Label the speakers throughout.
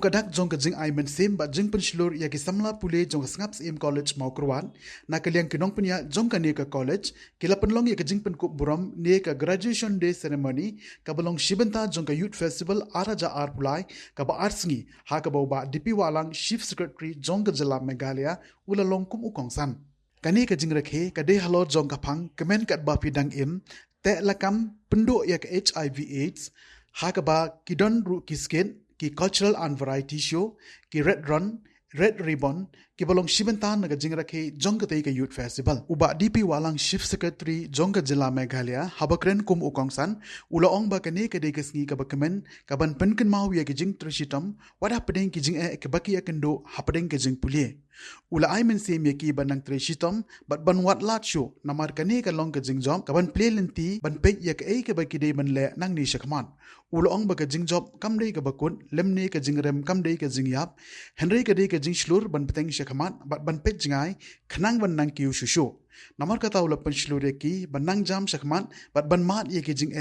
Speaker 1: kadak jong ka jing ai men sem ba jing penslur ya ki samla pule jong snaps im college Mawphor na kaliang kinong punya jong ka ne ka college kila penlong ya ka jing pen ku buram ne ka graduation day ceremony ka balong shibenta jong ka youth festival araja ar pulai ka ba artsngi ha ka ba DP Wahlang chief secretary jong ka jala Meghalaya ulalong kum ukongsan kani ka jing rakhe ka de halo jong ka phang kemen kat ba pidang im te lakam pendo ya ka HIV AIDS ha ka ba kidon ru kisken ki cultural and variety show ki red run red ribbon ki balong shibentan naga jingra ke jongka ka youth festival uba DP Wahlang chief secretary jongka jila Meghalaya habakren kum ukongsan ulaong ba kane ka degasngi ka bakamen ka ban penken mau ya ki jing Trei Shitom Wat Hapdeng ki jing ke baki ya Kynduh Hapdeng ke Jingpule ula ai men sem ya ki banang Trei Shitom bat ban wat lat show namar kane ka long ka jing jom ka ban play lenti ban pe ya ke baki de ban le nang ni shakman ulaong ba ka jing job kam dei ka bakun lemne ka jing rem kam dei ka jing yap henry ka dei ka jing shlur ban peteng shakaman bat ban pek jingai khnang ban nang kiu shushu namar kata ula penslure ki ban nang jam shakman bat ban mat ye ki jing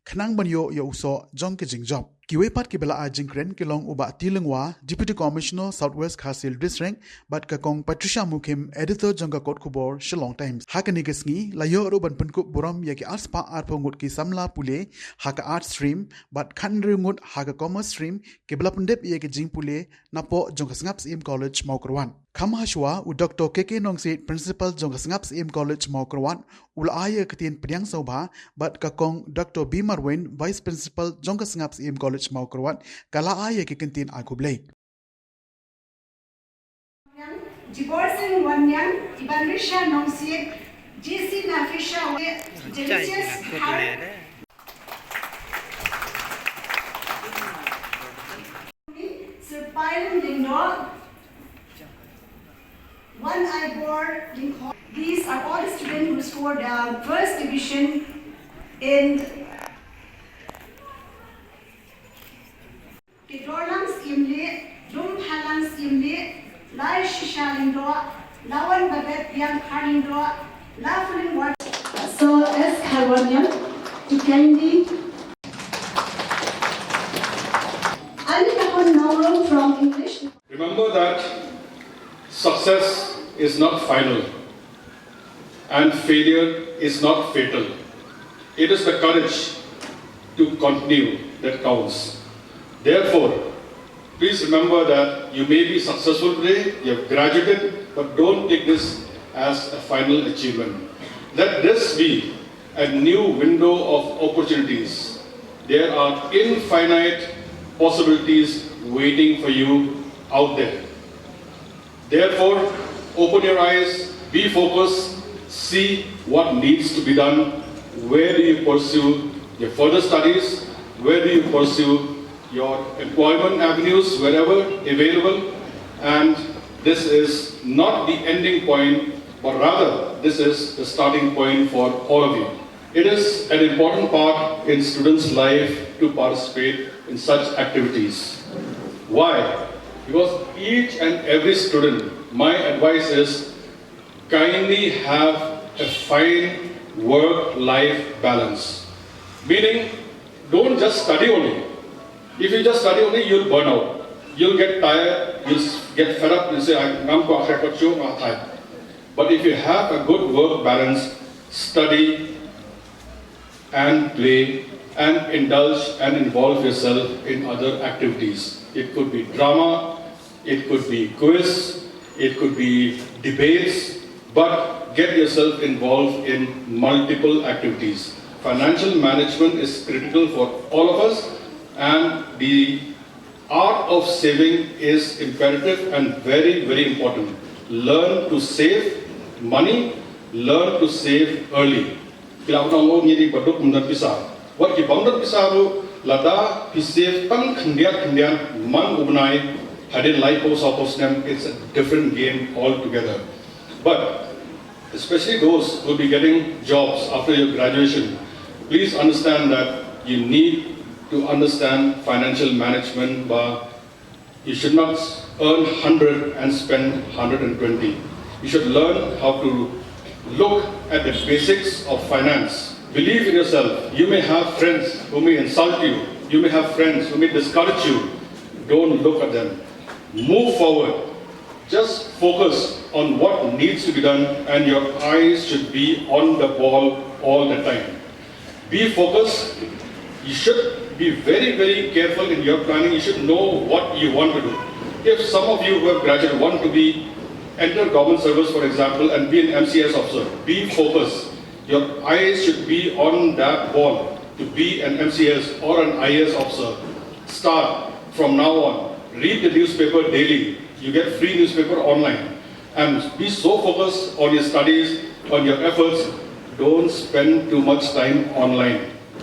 Speaker 1: khnang ban yo uso jong ke jing job kiwe pat ki bela a jing kren ki long uba tilengwa deputy commissioner southwest Khasil district bat ka kong Patricia Mukim editor jong ka kot kubor Shillong Times hakani gesngi la yo ro ban penku buram ye ki arts pa art pongut ki samla pule haka art stream bat khan ringut haka commerce stream ki bela pendep ye ki Jingpule napo jong ka snaps im college Mawphor Kham Hashwa u Dr. KK Nongsit principal jong ka snaps im college Mawphor ul aya ketin pediang sobha bat ka kong Dr. B Marwin vice principal jong ka snaps im college Mawphor kala aya ki kentin akublei
Speaker 2: Divorcing one young Ibanisha Nongsit GC Nafisha delicious heart Serpilum Lingdor One Ibor Lingdor. These are all the students who scored the first division in Kidorlang Skimli, Halang Skimli, Lai Shisha Lingdor, Lawan Babet Yang Harlingdor, Lafuling Wat. So as Harwanyam to kindly from English.
Speaker 3: Remember that success is not final and failure is not fatal. It is the courage to continue that counts. Therefore, please remember that you may be successful today, you have graduated, but don't take this as a final achievement. Let this be a new window of opportunities. There are infinite possibilities waiting for you out there. Therefore, open your eyes, be focused, see what needs to be done. Where do you pursue your further studies? Where do you pursue your employment avenues wherever available? And this is not the ending point, but rather this is the starting point for all of you. It is an important part in students' life to participate in such activities. Why? Because each and every student, my advice is kindly have a fine work-life balance. Meaning, don't just study only. If you just study only, you'll burn out. You'll get tired, you'll get fed up, you'll say, but if you have a good work balance, study and play and indulge and involve yourself in other activities. It could be drama, it could be quiz, it could be debates, but get yourself involved in multiple activities. Financial management is critical for all of us, and the art of saving is imperative and very, very important. Learn to save money, learn to save early. What you bounded Pisaru, Lada, Pisif, Tang Kandian, Man Ubnai, Hadin Lipos Oposnem, it's a different game altogether. But especially those who will be getting jobs after your graduation, please understand that you need to understand financial management, but you should not earn 100 and spend 120. You should learn how to look at the basics of finance. Believe in yourself. You may have friends who may insult you. You may have friends who may discourage you. don't look at them. Move forward. Just focus on what needs to be done, and your eyes should be on the ball all the time. Be focused. You should be very, very careful in your planning. You should know what you want to do. If some of you who have graduated want to enter government service, for example, and be an MCS officer, be focused. Your eyes should be on that ball to be an MCS or an IAS officer. Start from now on. Read the newspaper daily. You get free newspaper online. And be so focused on your studies, on your efforts. Don't spend too much time online.